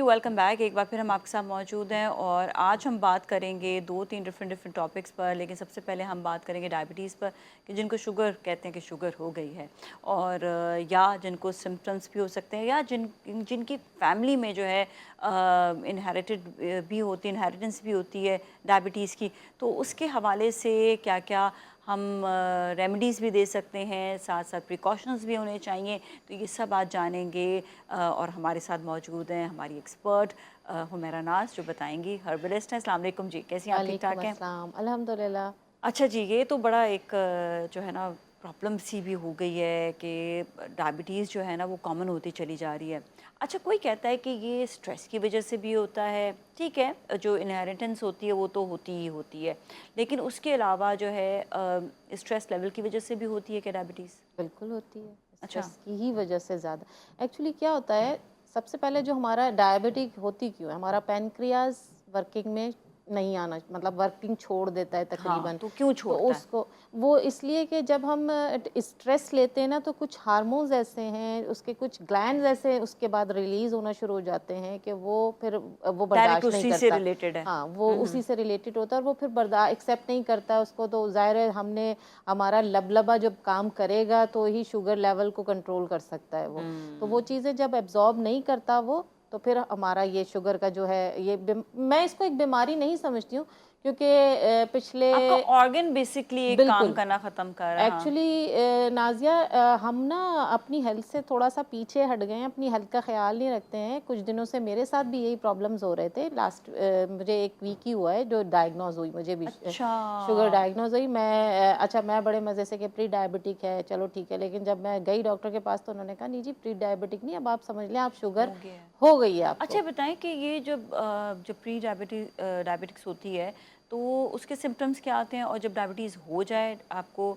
Welcome back. एक बार फिर हम आपके साथ मौजूद हैं और आज हम बात करेंगे 2-3 डिफरेंट टॉपिक्स पर। लेकिन सबसे पहले हम बात करेंगे डायबिटीज़ पर कि जिनको शुगर कहते हैं कि शुगर हो गई है और या जिनको सिम्टम्स भी हो सकते हैं या जिनकी फैमिली में जो है इनहेरिटेड भी होती है, इनहेरिटेंस भी होती है डायबिटीज़ की। तो उसके हवाले से क्या क्या हम रेमेडीज़ भी दे सकते हैं, साथ साथ प्रिकॉशंस भी होने चाहिए। तो ये सब आज जानेंगे और हमारे साथ मौजूद हैं हमारी एक्सपर्ट हुमैरा नाज जो बताएंगी, हर्बलिस्ट हैं। अस्सलाम वालेकुम जी, कैसी हैं आप? ठीक ठाक हैं? अल्हम्दुलिल्लाह। अच्छा जी, ये तो बड़ा एक जो है ना प्रॉब्लम सी भी हो गई है कि डायबिटीज़ जो है ना वो कॉमन होती चली जा रही है। अच्छा, कोई कहता है कि ये स्ट्रेस की वजह से भी होता है। ठीक है, जो इनहेरिटेंस होती है वो तो होती ही होती है, लेकिन उसके अलावा जो है स्ट्रेस लेवल की वजह से भी होती है क्या डायबिटीज़? बिल्कुल होती है, अच्छा। स्ट्रेस की ही वजह से ज़्यादा। एक्चुअली क्या होता है, सबसे पहले जो हमारा डायबिटिक होती क्यों है, हमारा पैनक्रियाज वर्किंग में नहीं आना, मतलब वर्किंग छोड़ देता है हाँ, तकरीबन। तो क्यों तो छोड़ता है? उसको वो इसलिए कि जब हम स्ट्रेस लेते हैं ना, तो कुछ हार्मोन्स ऐसे हैं, उसके कुछ ग्लैंड्स ऐसे उसके बाद रिलीज होना शुरू हो जाते हैं कि वो फिर वो डायरेक्ट बर्दाश्त नहीं उसी से करता। रिलेटेड है। हाँ, वो उसी से रिलेटेड होता है और वो फिर बर्दाश्त एक्सेप्ट नहीं करता है उसको। तो ज़ाहिर है हमने हमारा लबलबा जब काम करेगा तो ही शुगर लेवल को कंट्रोल कर सकता है वो। तो वो चीज़ें जब एब्जॉर्ब नहीं करता वो, तो फिर हमारा ये शुगर का जो है ये मैं इसको एक बीमारी नहीं समझती हूँ, क्योंकि पिछले आपका ऑर्गन बेसिकली एक काम बिल्कुल करना ख़त्म कर रहा है। हाँ। एक्चुअली नाज़िया, हम ना अपनी हेल्थ से थोड़ा सा पीछे हट गए हैं, अपनी हेल्थ का ख्याल नहीं रखते हैं। कुछ दिनों से मेरे साथ भी यही प्रॉब्लम्स हो रहे थे। लास्ट मुझे एक वीक ही हुआ है जो डायग्नोज हुई, मुझे भी अच्छा। शुगर डायग्नोज हुई। अच्छा, मैं बड़े मज़े से कि प्री डायबिटिक है, चलो ठीक है। लेकिन जब मैं गई डॉक्टर के पास तो उन्होंने कहा नहीं जी, प्री डायबिटिक नहीं, अब आप समझ लें आप शुगर हो गया है। हो गई है आपको। अच्छा बताएं कि ये जब प्री डायबिटिक्स होती है तो उसके सिम्टम्स क्या आते हैं, और जब डायबिटीज़ हो जाए आपको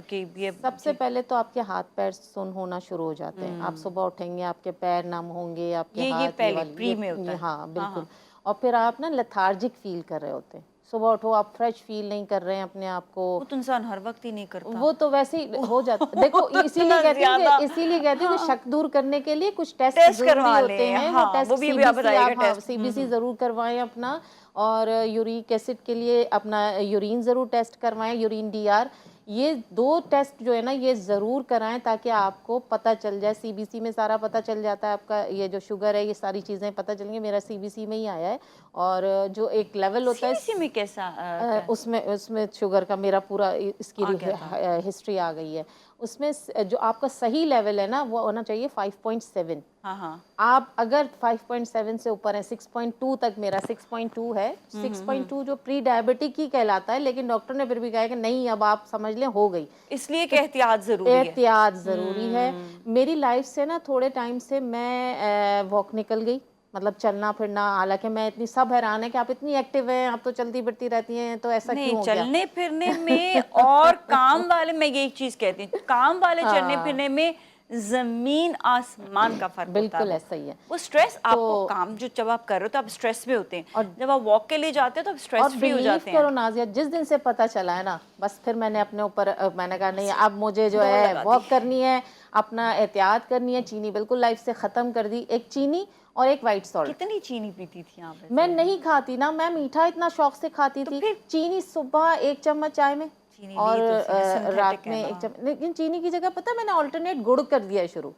कि ये सबसे जी। पहले तो आपके हाथ पैर सुन्न होना शुरू हो जाते हैं। आप सुबह उठेंगे, आपके पैर नम होंगे, आपके ये हाथ ये पहले वाली प्री में होता ये है। हाँ हाँ बिल्कुल। हाँ। और फिर आप ना लेथार्जिक फील कर रहे होते हैं। सुबह उठो, आप फ्रेश फील नहीं कर रहे हैं अपने आप को। वो तो इंसान हर वक्त ही नहीं करता। वो तो वैसे ही हो जाता। वो देखो, तो इतना ज्यादा। इसीलिए कहती हूँ कि हाँ, शक दूर करने के लिए कुछ टेस्ट टेस्ट ज़रूरी करवा होते लें। हैं। वो हाँ, टेस्ट वो भी आप सीबीसी, बताइएगा आप हाँ टेस्ट। सीबीसी ज़रूर करवाएं अपना। और यूरिक एसिड के लिए अपना यूरिन ज़रूर टेस्ट करवाएं, यूरिन डीआर। ये 2 टेस्ट जो है ना, ये ज़रूर कराएं ताकि आपको पता चल जाए। सीबीसी में सारा पता चल जाता है आपका, ये जो शुगर है ये सारी चीज़ें पता चलेंगी। मेरा सीबीसी में ही आया है। और जो एक लेवल होता है सीबीसी में कैसा क्या उसमें उसमें शुगर का मेरा पूरा इसकी आ गया था? हिस्ट्री आ गई है। उसमें जो आपका सही लेवल है ना, वो होना चाहिए 5.7। हाँ हाँ। आप अगर 5.7 से ऊपर है, 6.2 तक, मेरा 6.2 है। 6.2 जो प्री डायबिटिक ही कहलाता है, लेकिन डॉक्टर ने फिर भी कहा कि नहीं, अब आप समझ लें हो गई। इसलिए कि तो एहतियात ज़रूरी है। एहतियात ज़रूरी है। मेरी लाइफ से ना थोड़े टाइम से मैं वॉक निकल गई, मतलब चलना फिरना। हालांकि मैं इतनी, सब हैरान है कि आप इतनी एक्टिव हैं, आप तो चलती फिरती रहती हैं, तो ऐसा नहीं, क्यों हो गया? चलने फिरने में और काम वाले, मैं ये एक चीज कहती हूँ, काम वाले चलने हाँ फिरने में जमीन आसमान का फर्क होता है। बिल्कुल ऐसा ही है। वो स्ट्रेस तो आपको काम जो जब आप कर रहे हो तो आप स्ट्रेस में होते हैं, और जब आप वॉक के लिए जाते हो तो आप स्ट्रेस फ्री हो बिलीव जाते हैं। करो नाजिया, जिस दिन से पता चला है ना, बस फिर मैंने अपने ऊपर मैंने कहा नहीं, अब मुझे जो दौड़ है लगा दी। वॉक करनी है, अपना एहतियात करनी है। चीनी बिल्कुल लाइफ से ख़त्म कर दी। एक चीनी और एक वाइट सॉल्ट। कितनी चीनी पीती थी आप मैं वैसे? नहीं खाती ना, मैं मीठा इतना शौक से खाती तो थी। फिर चीनी सुबह 1 चम्मच चाय में, चीनी और ली तो इसलिए रात सिंथेटिक है में ना। 1 चम्मच। लेकिन चीनी की जगह पता है मैंने ऑल्टरनेट गुड़ कर दिया है शुरू।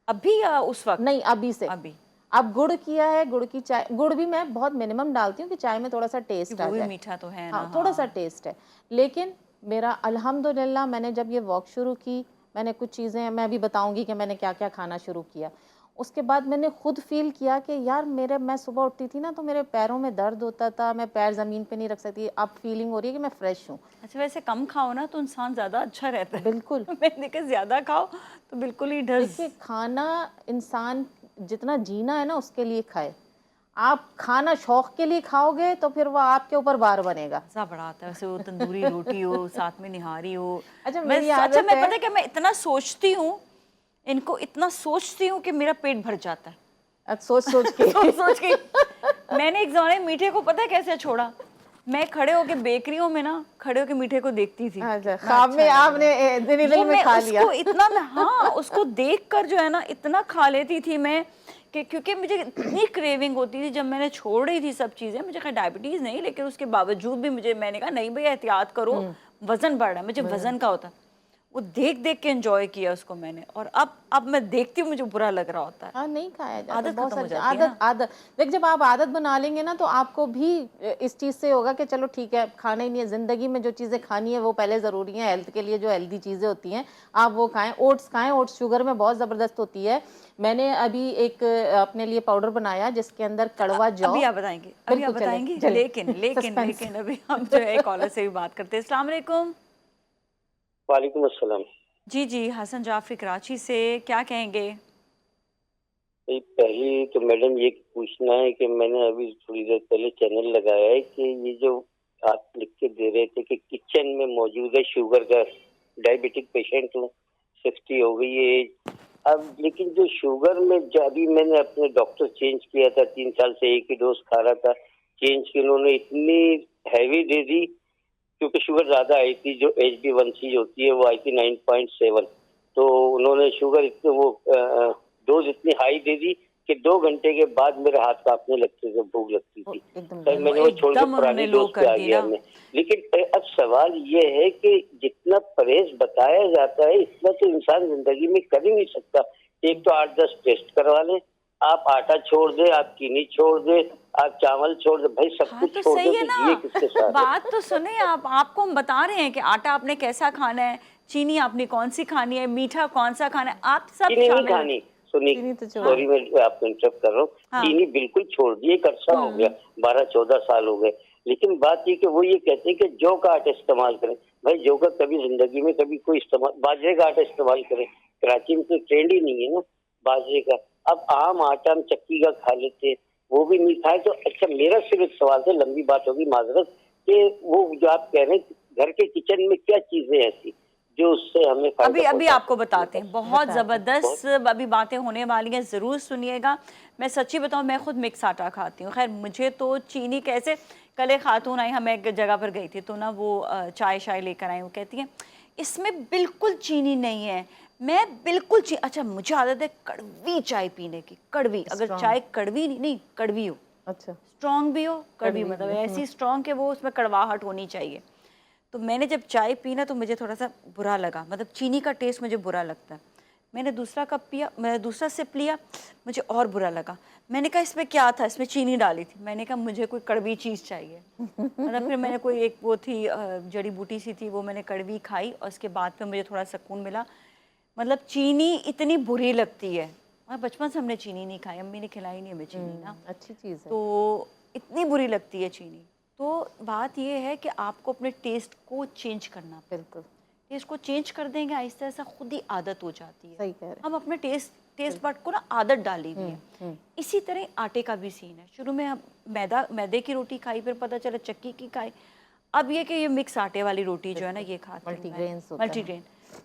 अभी या उस वक्त? नहीं, अभी से। अभी। अब गुड़ किया है, गुड़ की चाय। गुड़ भी मैं बहुत मिनिमम डालती हूँ कि चाय में थोड़ा सा कि टेस्ट आ वो भी जाए। मीठा तो है ना। हाँ, थोड़ा सा हाँ। टेस्ट है। लेकिन मेरा अल्हम्दुलिल्लाह, मैंने जब ये वॉक शुरू की, मैंने कुछ चीज़ें, मैं भी बताऊंगी कि मैंने क्या क्या खाना शुरू किया। उसके बाद मैंने खुद फील किया कि यार, मैं सुबह उठती थी ना तो मेरे पैरों में दर्द होता था, मैं पैर ज़मीन पे नहीं रख सकती। अब फीलिंग हो रही है कि मैं फ्रेश हूँ। अच्छा, वैसे कम खाओ ना तो इंसान ज़्यादा अच्छा रहता है। बिल्कुल। मैंने देखा ज़्यादा खाओ तो बिल्कुल ही ढस। देखिए, खाना इंसान जितना जीना है ना उसके लिए खाए। आप खाना शौक के लिए खाओगे तो फिर वो आपके ऊपर भार बनेगा। मज़ा बड़ा आता है वैसे, वो तंदूरी रोटी हो, साथ में निहारी हो। अच्छा, मैं मेरी अच्छा, आदत मैं है। पता है क्या, मैं इतना सोचती हूँ, इनको इतना सोचती हूँ कि मेरा पेट भर जाता है। सोच सोच के सोच सोच के मैंने एक ज़माने में मीठे को पता है कैसे छोड़ा। मैं खड़े होके बेकरियों में ना, खड़े होके मीठे को देखती थी, अच्छा, कितना ख्वाब अच्छा में लग रहा आपने है। दिल वो दिल में मैं खा लिया। उसको इतना, मैं हाँ उसको देख कर जो है ना इतना खा लेती थी मैं कि क्योंकि मुझे इतनी क्रेविंग होती थी जब मैंने छोड़ रही थी सब चीज़ें, मुझे खैर डायबिटीज़ नहीं, लेकिन उसके बावजूद भी मैंने कहा नहीं भैया एहतियात करो, वज़न बढ़ रहा है, मुझे वज़न का होता। वो देख देख के एंजॉय किया उसको मैंने, और अब मैं देखती हूँ मुझे बुरा लग रहा होता है। हाँ, नहीं खाया जाता, आदत बहुत खत्म हो सारी जाती है ना। आदत देख, जब आप आदत बना लेंगे ना तो आपको भी इस चीज़ से होगा कि चलो ठीक है, खाना ही नहीं है, ज़िंदगी में जो चीज़ें खानी है वो पहले ज़रूरी है, हेल्थ के लिए जो हेल्दी चीज़ें होती हैं आप वो खाएं। ओट्स खाएं, ओट्स शुगर में बहुत ज़बरदस्त होती है। मैंने अभी एक अपने लिए पाउडर बनाया जिसके अंदर कड़वा जौ। अभी आप बताएंगे, अभी आप बिल्कुल, चले बताएंगे, चले लेकिन लेकिन सस्पेंस। लेकिन अभी हम जो है कॉलर से भी बात करते हैं। अस्सलाम वालेकुम। वालेकुम अस्सलाम। जी जी, हसन जाफरी कराची से, क्या कहेंगे? पहले तो मैडम ये पूछना है कि मैंने अभी थोड़ी देर पहले चैनल लगाया है कि ये जो आप लिख के दे रहे थे कि किचन में मौजूद है शुगर का, डायबिटिक पेशेंट हूँ, 60 हो गई है एज। अब लेकिन जो शुगर में जो अभी मैंने अपने डॉक्टर चेंज किया था, 3 साल से एक ही डोज खा रहा था, चेंज की उन्होंने इतनी हैवी दे दी क्योंकि शुगर ज्यादा आई थी, जो HbA1c होती है वो आई थी 9.7। तो उन्होंने शुगर इतने वो डोज इतनी हाई दे दी कि 2 घंटे के बाद मेरे हाथ कांपने लगते थे, भूख लगती थी। एकदम सर मैंने वो छोड़ के एकदम पुरानी उन्होंने लो डोज पे कर आ दी गया ना। मैं। लेकिन अब सवाल ये है कि जितना परहेज बताया जाता है इतना तो इंसान जिंदगी में कर ही नहीं सकता। एक तो 8-10 टेस्ट करवा लें, आप आटा छोड़ दे, आप चीनी छोड़ दे, आप चावल छोड़ दे, भाई सब हाँ कुछ तो छोड़ दे, सही है तो जिए ना, किसके साथ? बात तो सुने आप, आपको हम बता रहे हैं कि आटा आपने कैसा खाना है, चीनी आपने कौन सी खानी है, मीठा कौन सा खाना है, आप सब चीनी नहीं शामिल खानी, सुनिए, चीनी तो छोड़। सॉरी मैं आपको इंटरप्ट कर रहा हूँ। हाँ। चीनी बिल्कुल छोड़ दी, एक अरसा हो गया, 12-14 साल हो गए। लेकिन बात ये कि वो ये कहते हैं कि जौ का आटा इस्तेमाल करें। भाई जौ का कभी जिंदगी में कभी कोई इस्तेमाल, बाजरे का आटा इस्तेमाल करें। कराची में तो ट्रेंड ही नहीं है ना बाजरे का। अब आम आटा हम चक्की का खा लेते हैं, वो भी नहीं खाए तो अच्छा। मेरा सिर्फ एक सवाल था, लंबी बात होगी माजरत, कि वो जो आप कह रहे हैं घर के किचन में क्या चीजें ऐसी जो उससे हमें अभी फायदा अभी पहुंचा आपको सकती बताते है? हैं, बहुत बताते हैं। ज़बरदस्त अभी बातें होने वाली हैं, ज़रूर सुनिएगा। मैं सच्ची बताऊं, मैं खुद मिक्स आटा खाती हूँ। खैर मुझे तो चीनी कैसे, कल एक खातून आई, हम एक जगह पर गई थी तो ना वो चाय शाय लेकर आई, वो कहती हैं इसमें बिल्कुल चीनी नहीं है। मैं बिल्कुल अच्छा, मुझे आदत है कड़वी चाय पीने की, कड़वी, अगर Strong। चाय कड़वी नहीं कड़वी हो, अच्छा। स्ट्रॉन्ग भी हो, कड़वी, कड़वी मतलब भी, ऐसी स्ट्रॉन्ग कि वो उसमें कड़वाहट होनी चाहिए। तो मैंने जब चाय पी ना तो मुझे थोड़ा सा बुरा लगा, मतलब चीनी का टेस्ट मुझे बुरा लगता है। मैंने दूसरा कप पिया, मैंने दूसरा सिप लिया, मुझे और बुरा लगा। मैंने कहा इसमें क्या था, इसमें चीनी डाली थी। मैंने कहा मुझे कोई कड़वी चीज़ चाहिए। मतलब फिर मैंने कोई एक वो थी जड़ी बूटी सी थी, वो मैंने कड़वी खाई और उसके बाद फिर मुझे थोड़ा सुकून मिला। मतलब चीनी इतनी बुरी लगती है, और बचपन से हमने चीनी नहीं खाई, अम्मी ने खिलाई नहीं हमें चीनी ना, अच्छी चीज़ है। तो इतनी बुरी लगती है चीनी। तो बात ये है कि आपको अपने टेस्ट को चेंज करना पड़ेगा। बिल्कुल टेस्ट को चेंज कर देंगे आहिस्ता आहिस्ता, खुद ही आदत हो जाती है। सही कह रहे हम अपने टेस्ट बड को ना आदत डाली हुई है। इसी तरह आटे का भी सीन है। शुरू में हम मैदे की रोटी खाई, फिर पता चला चक्की की खाई, अब ये कि ये मिक्स आटे वाली रोटी जो है ना ये खाती हूँ मैं, मल्टीग्रेन्स होता है। मल्टीग्रेन।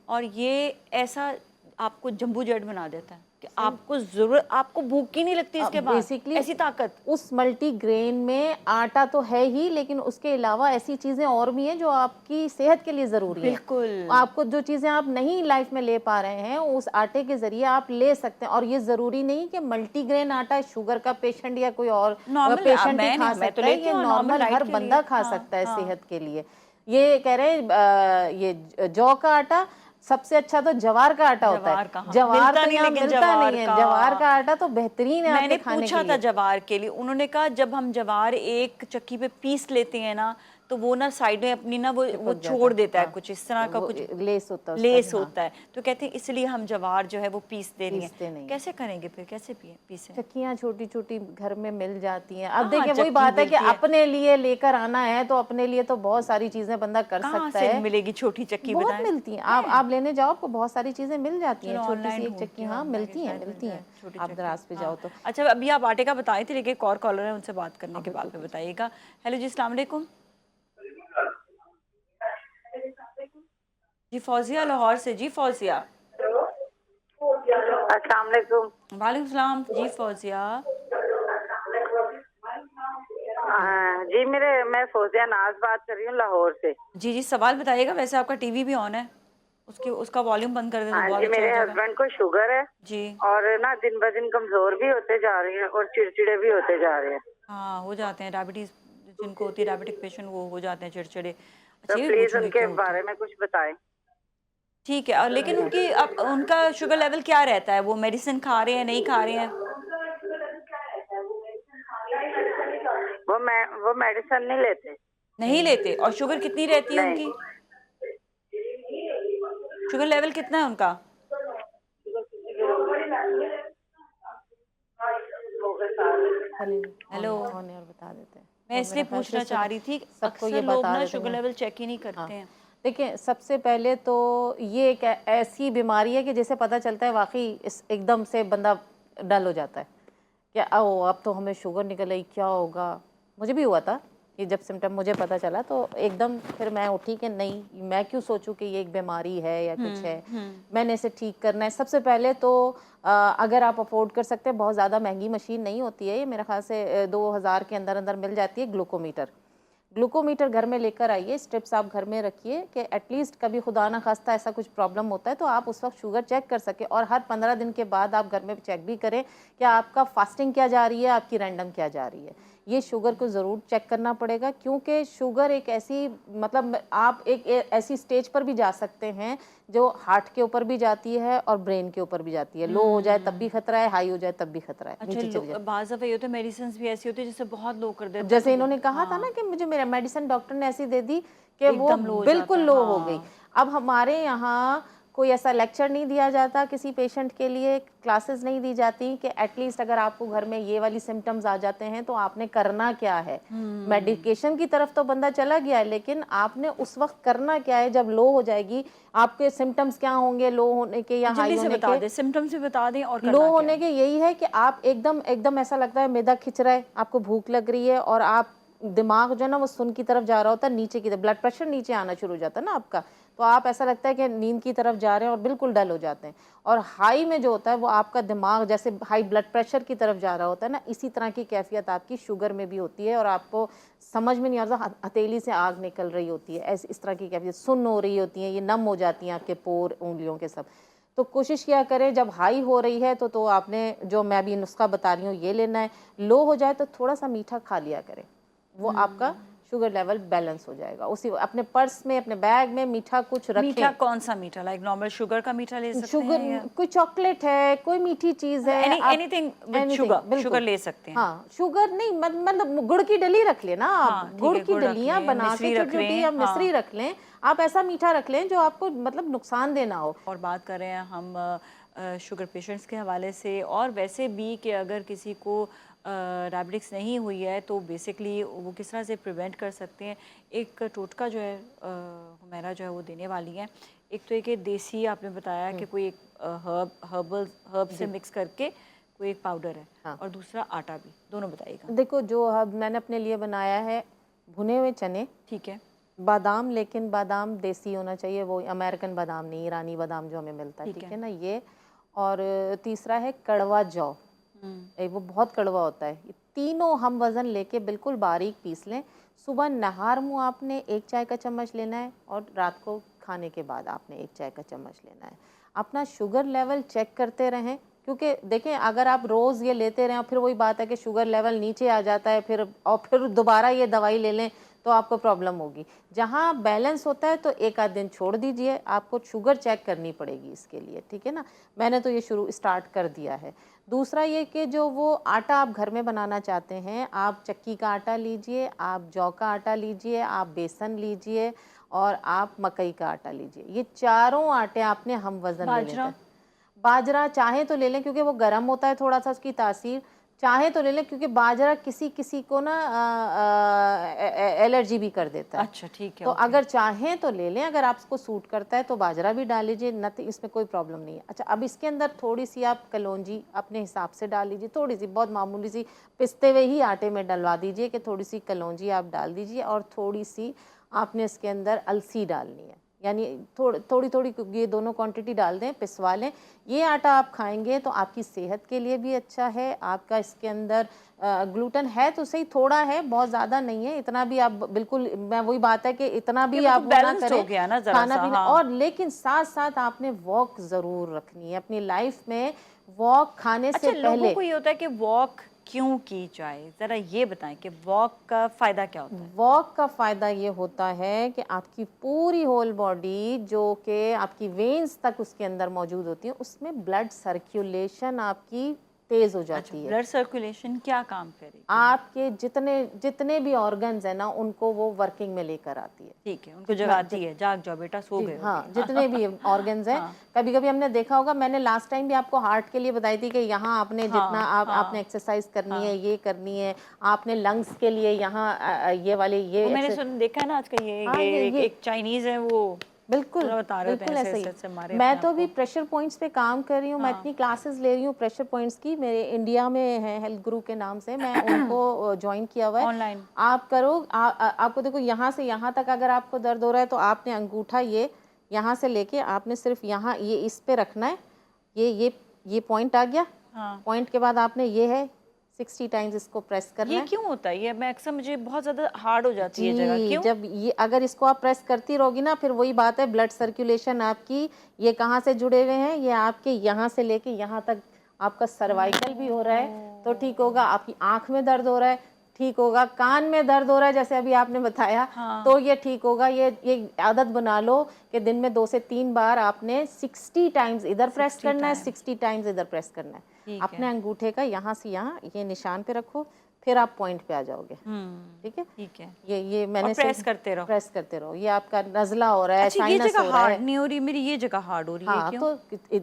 और ये ऐसा आपको जंबू जेट बना देता है कि आपको जरूरत, आपको भूख ही नहीं लगती इसके बाद, बेसिकली ऐसी ताकत। उस मल्टीग्रेन में आटा तो है ही, लेकिन उसके अलावा ऐसी चीज़ें और भी हैं जो आपकी सेहत के लिए ज़रूरी हैं। बिल्कुल। आपको जो चीज़ें आप नहीं लाइफ में ले पा रहे हैं उस आटे के ज़रिए आप ले सकते हैं। और ये ज़रूरी नहीं कि मल्टीग्रेन आटा शुगर का पेशेंट या कोई और नॉर्मल पेशेंट ही मैं खा नहीं, मैं तो सकता है, लेती ये हूँ नॉर्मल नॉर्मल हर के बंदा लिए। खा हाँ सकता है हाँ। सेहत के लिए। ये कह रहे हैं ये जौ का आटा सबसे अच्छा तो जवार का आटा होता जवार है। का, हाँ। जवार मिलता तो नहीं, यहाँ लेकिन मिलता नहीं है। जवार का आटा तो बेहतरीन है मैंने आपके खाने पूछा के था लिए। जवार के लिए, उन्होंने कहा जब हम जवार एक चक्की पे पीस लेते हैं ना तो वो ना साइड में अपनी ना वो चिपक जाता छोड़ है। देता है, हाँ, कुछ इस तरह का वो कुछ लेस होता है उसका। लेस हाँ, होता है। तो कहते हैं इसलिए हम जवार जो है वो पीस दे रही पीसते नहीं हैं। कैसे करेंगे फिर, कैसे पीसे? चक्कियाँ छोटी छोटी घर में मिल जाती हैं। अब हाँ, देखिए वही चक्की बात है कि मिलती है। अपने लिए लेकर आना है तो अपने लिए तो बहुत सारी चीजें बंदा कर कहाँ सकता से है। मिलेगी छोटी चक्की, बहुत बताएं? मिलती हैं, आप लेने जाओ आपको बहुत सारी चीजें मिल जाती हैं। चलो छोटी सी ऑनलाइन एक चक्की, ढूंढती हूँ हाँ अब मैं कि मिलती हैं शायद मिल मिलती जाए हैं। छोटी आप दराज पे चक्की। जाओ हाँ तो। अच्छा, अभी आप आटे का बताए थे, लेकिन एक और कॉलर है, उनसे बात करने के बाद में बताइएगा। हेलो जी, अस्सलाम वालेकुम। जी फौजिया लाहौर से। जी फौजिया। अस्सलाम वालेकुम। वालेकुम सलाम। जी फौजिया। जी मैं फौजिया नाज बात कर रही हूँ लाहौर से। जी जी, सवाल बताइएगा। वैसे आपका टीवी भी ऑन है। उसकी उसका वॉल्यूम बंद कर दे तो हाँ बहुत जी, अच्छा मेरे हो जाएगा। हस्बैंड को शुगर है जी। और ना दिन ब दिन कमजोर भी होते जा रहे हैं और चिड़चिड़े भी होते जा रहे हैं। हाँ, हो जाते हैं डायबिटीज़, जिनको होती है डायबिटिक पेशेंट वो हो जाते हैं चिड़चिड़े। तो अच्छा, ये भी प्लीज पूछूंगी उनके क्यों होते हैं। बारे में कुछ बताएं। ठीक है, और लेकिन उनकी अब उनका शुगर लेवल क्या रहता है? वो मेडिसिन खा रहे हैं, नहीं खा रहे हैं? वो मेडिसिन नहीं लेते। नहीं लेते। और शुगर कितनी रहती है नहीं, उनकी? शुगर लेवल कितना है उनका? चलिए हेलो। ऑन एयर बता देते हैं। मैं और इसलिए मेरा ख्याल से पूछना चाह रही थी, सबको ये अक्सर लोग बता ना देते शुगर हैं। लेवल चेक ही नहीं हाँ, करते हैं। देखिए सबसे पहले तो ये एक ऐसी बीमारी है कि जैसे पता चलता है वाकई इस एकदम से बंदा डल हो जाता है कि ओ अब तो हमें शुगर निकल आई, क्या होगा। मुझे भी हुआ था कि जब सिम्टम मुझे पता चला तो एकदम फिर मैं उठी कि नहीं, मैं क्यों सोचूं कि ये एक बीमारी है या कुछ है, मैंने इसे ठीक करना है। सबसे पहले तो अगर आप अफोर्ड कर सकते हैं, बहुत ज़्यादा महंगी मशीन नहीं होती है ये, मेरे ख्याल से 2000 के अंदर अंदर मिल जाती है। ग्लूकोमीटर घर में लेकर आइए, स्ट्रिप्स आप घर में रखिए कि एटलीस्ट कभी खुदा ना खास्ता ऐसा कुछ प्रॉब्लम होता है तो आप उस वक्त शुगर चेक कर सकें। और हर 15 दिन के बाद आप घर में चेक भी करें कि आपका फास्टिंग क्या जा रही है, आपकी रैंडम क्या जा रही है। ये शुगर को ज़रूर चेक करना पड़ेगा, क्योंकि शुगर एक ऐसी मतलब आप एक ऐसी स्टेज पर भी जा सकते हैं जो हार्ट के ऊपर भी जाती है और ब्रेन के ऊपर भी जाती है। लो हो जाए तब भी खतरा है, हाई हो जाए तब भी खतरा है, अच्छा, नीचे चली जाए। बाज़ दफ़ा ये होता है मेडिसिन भी ऐसी होती है जिससे बहुत लो कर देते हैं, जैसे तो इन्होंने कहा था ना हाँ, कि मुझे मेरा मेडिसिन डॉक्टर ने ऐसी दे दी कि वो एकदम लो हो बिल्कुल जाता है। लो हो गई। हाँ, अब हमारे यहाँ कोई ऐसा लेक्चर नहीं दिया जाता किसी पेशेंट के लिए, क्लासेस नहीं दी जाती कि एटलीस्ट अगर आपको घर में ये वाली सिम्टम्स आ जाते हैं तो आपने करना क्या है। मेडिकेशन की तरफ तो बंदा चला गया है, लेकिन आपने उस वक्त करना क्या है जब लो हो जाएगी, आपके सिम्टम्स क्या होंगे लो होने के या हाई जल्दी से होने बता के। दें, सिम्टम्स भी बता दें और लो करना क्या होने है। के यही है कि आप एकदम एकदम ऐसा लगता है मैदा खिंच रहा है, आपको भूख लग रही है और आप दिमाग जो है ना वो सुन की तरफ जा रहा होता है, नीचे की तरफ ब्लड प्रेशर नीचे आना शुरू हो जाता है ना आपका, तो आप ऐसा लगता है कि नींद की तरफ जा रहे हैं और बिल्कुल डल हो जाते हैं। और हाई में जो होता है वो आपका दिमाग जैसे हाई ब्लड प्रेशर की तरफ जा रहा होता है ना, इसी तरह की कैफियत आपकी शुगर में भी होती है और आपको समझ में नहीं आता, हथेली से आग निकल रही होती है, ऐसी इस तरह की कैफियत, सुन्न हो रही होती है, ये नम हो जाती हैं आपके पोर उंगलियों के सब। तो कोशिश किया करें जब हाई हो रही है तो आपने जो मैं अभी नुस्खा बता रही हूँ ये लेना है। लो हो जाए तो थोड़ा सा मीठा खा लिया करें, वो आपका शुगर लेवल बैलेंस हो जाएगा। उसी अपने पर्स में अपने बैग में मीठा कुछ मीठा रखें। कौन सा मीठा? लाइक नॉर्मल शुगर का मीठा ले सकते शुगर, हैं, या कोई चॉकलेट है, कोई मीठी चीज़ है, आप anything with anything sugar, sugar बिल्कुल। ले सकते हैं। हाँ, शुगर नहीं, मतलब गुड़ की डली रख लेना आप, हाँ, ठीक गुड़ है, की गुड़ रख डलियाँ लें, बना के मिश्री छोटी रख छोटी, लें। या हाँ, मिश्री रख लें। आप ऐसा मीठा रख लें जो आपको मतलब नुकसान देना हो। और बात कर रहे हैं हम शुगर पेशेंट्स के हवाले से, और वैसे भी कि अगर किसी को डायबिटिक्स नहीं हुई है तो बेसिकली वो किस तरह से प्रिवेंट कर सकते हैं। एक टोटका जो है हुमैरा जो है वो देने वाली हैं। एक तो एक देसी आपने बताया कि कोई एक हर्ब से मिक्स करके कोई एक पाउडर है, हाँ। और दूसरा आटा भी, दोनों बताइएगा। देखो जो अब मैंने अपने लिए बनाया है, भुने हुए चने, ठीक है, बादाम, लेकिन बादाम देसी होना चाहिए, वो अमेरिकन बादाम नहीं, ईरानी बादाम जो हमें मिलता है, ठीक ठीक है। है ना ये। और तीसरा है कड़वा जौ, वो बहुत कड़वा होता है। ये तीनों हम वज़न लेके बिल्कुल बारीक पीस लें। सुबह नहार मुँह आपने 1 चाय का चम्मच लेना है और रात को खाने के बाद आपने 1 चाय का चम्मच लेना है। अपना शुगर लेवल चेक करते रहें, क्योंकि देखें अगर आप रोज़ ये लेते रहें और फिर वही बात है कि शुगर लेवल नीचे आ जाता है फिर दोबारा ये दवाई ले लें तो आपको प्रॉब्लम होगी। जहाँ बैलेंस होता है तो एक आध दिन छोड़ दीजिए, आपको शुगर चेक करनी पड़ेगी इसके लिए, ठीक है ना। मैंने तो ये स्टार्ट कर दिया है। दूसरा ये कि जो वो आटा आप घर में बनाना चाहते हैं, आप चक्की का आटा लीजिए, आप जौ का आटा लीजिए, आप बेसन लीजिए और आप मकई का आटा लीजिए। ये चारों आटे आपने हम वज़न ले लेते बाजरा? हैं। बाजरा चाहे तो ले लें क्योंकि वो गर्म होता है थोड़ा सा उसकी तासीर, चाहे तो ले लें क्योंकि बाजरा किसी किसी को ना एलर्जी भी कर देता है। अच्छा, ठीक है, तो ओके। अगर चाहें तो ले लें, अगर आपको सूट करता है तो बाजरा भी डाल लीजिए, नथिंग, इसमें कोई प्रॉब्लम नहीं है। अच्छा, अब इसके अंदर थोड़ी सी आप कलौंजी अपने हिसाब से डाल लीजिए, थोड़ी सी, बहुत मामूली सी, पिसते हुए ही आटे में डलवा दीजिए कि थोड़ी सी कलौंजी आप डाल दीजिए और थोड़ी सी आपने इसके अंदर अलसी डालनी है, यानी थोड़ी थोड़ी ये दोनों क्वांटिटी डाल दें, पिसवा लें। ये आटा आप खाएंगे तो आपकी सेहत के लिए भी अच्छा है। आपका इसके अंदर ग्लूटेन है तो सही, थोड़ा है, बहुत ज़्यादा नहीं है, इतना भी आप बिल्कुल, मैं वही बात है कि इतना भी आप ना करें हो गया ना जरा खाना सा, पीना। हाँ। और लेकिन साथ साथ आपने वॉक ज़रूर रखनी है अपनी लाइफ में। वॉक खाने से अच्छा, लोगों पहले, को ये होता है कि वॉक क्यों की जाए, जरा ये बताएं कि वॉक का फायदा क्या होता है? वॉक का फ़ायदा ये होता है कि आपकी पूरी होल बॉडी, जो कि आपकी वेन्स तक उसके अंदर मौजूद होती है, उसमें ब्लड सर्कुलेशन आपकी तेज़ हो जाती है। ब्लड सर्कुलेशन क्या काम करेगी? आपके जितने भी ऑर्गन्स हैं ना, उनको वो वर्किंग में लेकर आती है। ठीक है, उनको जगाती है, जाग जाओ बेटा, सो गए हो। हाँ, जितने भी ऑर्गन्स हैं, कभी कभी हमने देखा होगा, मैंने लास्ट टाइम भी आपको हार्ट के लिए बताई थी कि यहाँ आपने जितना आपने एक्सरसाइज करनी है, ये करनी है। आपने लंग्स के लिए यहाँ ये वाले ये मैंने देखा है ना आजकल ये एक चाइनीज है, वो बिल्कुल बता रहे होते हैं बिल्कुल ऐसे ऐसे मारे ही। मैं अपने तो आप अभी को। प्रेशर पॉइंट्स पे काम कर रही हूँ। मैं इतनी क्लासेस ले रही हूँ प्रेशर पॉइंट्स की। मेरे इंडिया में है हेल्थ गुरु के नाम से, मैं उनको ज्वाइन किया हुआ है। ऑनलाइन आप करो, आपको देखो यहाँ से यहाँ तक अगर आपको दर्द हो रहा है तो आपने अंगूठा ये यहाँ से लेके आपने सिर्फ यहाँ ये इस पे रखना है। ये पॉइंट आ गया। हाँ। पॉइंट के बाद आपने ये है 60 टाइम्स इसको प्रेस करना ये है। क्यों होता है? ये मैं अक्सर, मुझे बहुत ज्यादा हार्ड हो जाती है जगह, क्यों? जब ये अगर इसको आप प्रेस करती रहोगी ना, फिर वही बात है, ब्लड सर्कुलेशन आपकी ये कहाँ से जुड़े हुए हैं, ये आपके यहाँ से लेके यहाँ तक। आपका सर्वाइकल भी हो रहा है तो ठीक होगा, आपकी आंख में दर्द हो रहा है ठीक होगा, कान में दर्द हो रहा है जैसे अभी आपने बताया, तो ये ठीक होगा। ये आदत बना लो कि दिन में 2 से 3 बार आपने 60 टाइम्स इधर प्रेस करना है, 60 टाइम्स इधर प्रेस करना है। अपने अंगूठे का यहाँ से यहाँ ये निशान पे रखो, फिर आप पॉइंट पे आ जाओगे। ठीक है, ठीक है। ये मैंने प्रेस करते रहो, प्रेस करते रहो। ये आपका नज़ला हो रहा है, अच्छा, ये साइनस जगह हो रहा है। हार्ड नहीं हो रही मेरी, ये जगह हार्ड हो रही है, हाँ, क्यों?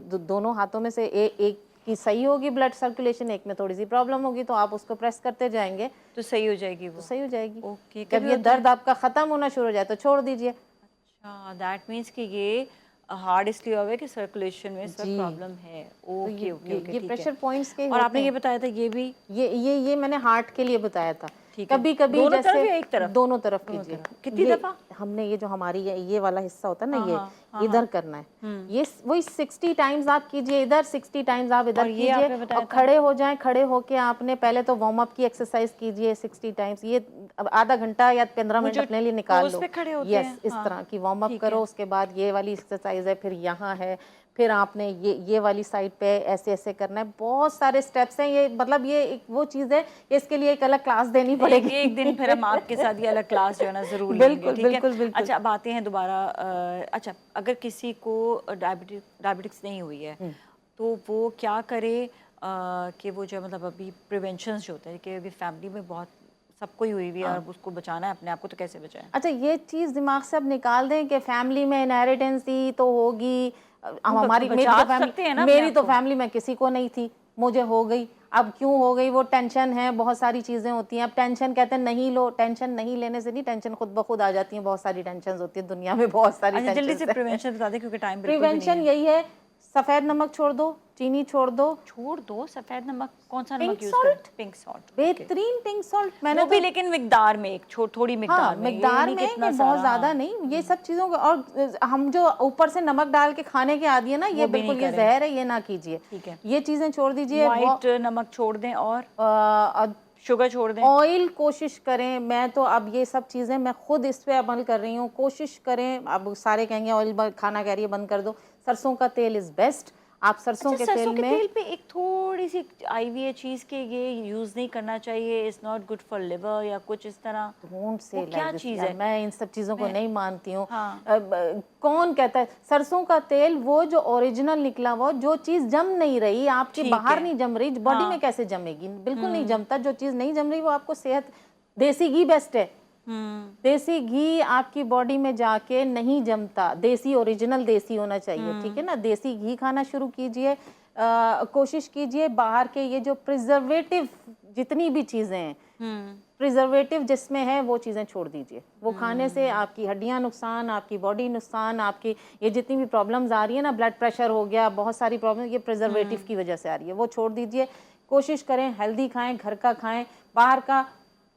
तो दोनों हाथों में से एक की सही होगी ब्लड सर्कुलेशन, एक में थोड़ी सी प्रॉब्लम होगी, तो आप उसको प्रेस करते जाएंगे तो सही हो जाएगी वो। तो सही हो जाएगी। ओके। जब ये दर्द आपका खत्म होना शुरू हो जाए तो छोड़ दीजिए। अच्छा, दैट मीन्स कि ये हार्ड इसलिए हुआ है कि सर्कुलेशन में सब प्रॉब्लम है। ओके ओके ओके, ये प्रेशर पॉइंट्स के और आपने ये बताया था ये भी, ये मैंने हार्ट के लिए बताया था। ठीक है। कभी कभी दोनों जैसे तरफ या एक तरफ? दोनों तरफ कीजिए। कितनी दफा? हमने ये जो हमारी ये वाला हिस्सा होता है ना, हाँ, इधर करना है। ये वही 60 टाइम्स आप कीजिए इधर, 60 टाइम्स आप इधर कीजिए। और खड़े हो जाएं, खड़े होके आपने पहले तो वार्म अप की एक्सरसाइज कीजिए 60 टाइम्स। ये अब आधा घंटा या 15 मिनट अपने लिए निकाल लो। यस, इस तरह की वार्म अप करो। उसके बाद ये वाली एक्सरसाइज है, फिर यहाँ है, फिर आपने ये वाली साइड पे ऐसे ऐसे करना है। बहुत सारे स्टेप्स हैं ये, मतलब ये एक वो चीज़ है, इसके लिए एक अलग क्लास देनी पड़ेगी। एक दिन फिर हम आपके साथ ये अलग क्लास जो है ना जरूर बिल्कुल, लेंगे, ठीक है? बिल्कुल। अच्छा, अब आते हैं दोबारा। अच्छा, अगर किसी को डायबिटिक्स नहीं हुई है तो वो क्या करे कि वो जो है, मतलब अभी प्रिवेंशन जो होता है कि अभी फैमिली में बहुत सबको ही हुई हुई है और उसको बचाना है अपने आप को, तो कैसे बचाएं? अच्छा, ये चीज़ दिमाग से अब निकाल दें कि फैमिली में इनहेरिटेंस थी तो होगी। हमारी मेरी तो फैमिली में किसी को नहीं थी, मुझे हो गई। अब क्यों हो गई? वो टेंशन है, बहुत सारी चीज़ें होती हैं। अब टेंशन कहते हैं नहीं लो, टेंशन नहीं लेने से नहीं, टेंशन खुद ब खुद आ जाती है। बहुत सारी टेंशन होती है दुनिया में, बहुत सारी। अच्छा, जल्दी से प्रिवेंशन बता दें क्योंकि टाइम बिल्कुल भी नहीं है। प्रिवेंशन यही है, सफ़ेद नमक छोड़ दो, चीनी छोड़ दो। सफ़ेद नमक, कौन सा नमक यूज सॉल्ट? पिंक सॉल्ट, बेहतरीन पिंक सॉल्ट। मैंने भी लेकिन मिकदार में, एक थोड़ी मिकदार में, मिकदार में, बहुत ज्यादा नहीं। ये सब चीजों को, और हम जो ऊपर से नमक डाल के खाने के आदी है ना, ये बिल्कुल ये जहर है, ये ना कीजिए। ठीक है, ये चीजें छोड़ दीजिए। व्हाइट नमक छोड़ दें और शुगर छोड़ दें। ऑयल कोशिश करें। मैं तो अब ये सब चीज़ें मैं खुद इस पे अमल कर रही हूँ। कोशिश करें, अब सारे कहेंगे ऑयल खाना कह रही है बंद कर दो, सरसों का तेल इज़ बेस्ट। आप सरसों के तेल पे एक थोड़ी सी आई चीज़ के ये यूज़ नहीं करना चाहिए, it's not good for liver या कुछ इस तरह। क्या चीज़ है? मैं इन सब चीज़ों को नहीं मानती हूँ। हाँ। कौन कहता है सरसों का तेल? वो जो ओरिजिनल निकला हुआ, जो चीज़ जम नहीं रही आपके बाहर नहीं जम रही, बॉडी में कैसे जमेगी? बिल्कुल नहीं जमता। जो चीज़ नहीं जम रही वो आपको सेहत, देसी घी बेस्ट है। देसी घी आपकी बॉडी में जाके नहीं जमता। देसी, ओरिजिनल देसी होना चाहिए, ठीक है ना? देसी घी खाना शुरू कीजिए। कोशिश कीजिए बाहर के ये जो प्रिजर्वेटिव जितनी भी चीज़ें हैं, प्रिजर्वेटिव जिसमें है वो चीज़ें छोड़ दीजिए। वो खाने से आपकी हड्डियां नुकसान, आपकी बॉडी नुकसान, आपकी ये जितनी भी प्रॉब्लम्स आ रही है ना, ब्लड प्रेशर हो गया, बहुत सारी प्रॉब्लम, ये प्रिजर्वेटिव की वजह से आ रही है। वो छोड़ दीजिए। कोशिश करें हेल्दी खाएं, घर का खाएं, बाहर का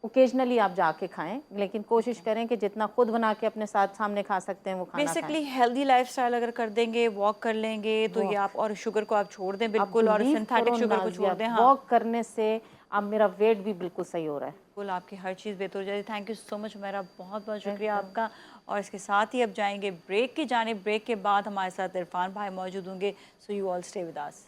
ओकेजनली आप जाके खाएं, लेकिन कोशिश करें कि जितना खुद बना के अपने साथ सामने खा सकते हैं वो खाना बेसिकली हेल्दी लाइफस्टाइल अगर कर देंगे, वॉक कर लेंगे तो ये आप, और शुगर को आप छोड़ दें बिल्कुल, और सिंथेटिक शुगर को छोड़ दें। हाँ, वॉक करने से अब मेरा वेट भी बिल्कुल सही हो रहा है, बिल्कुल आपकी हर चीज़ बेहतर हो जाएगी। थैंक यू सो मच मेरा, बहुत बहुत शुक्रिया आपका। और इसके साथ ही अब जाएंगे ब्रेक की जानिब। ब्रेक के बाद हमारे साथ इरफान भाई मौजूद होंगे, so you all stay with us.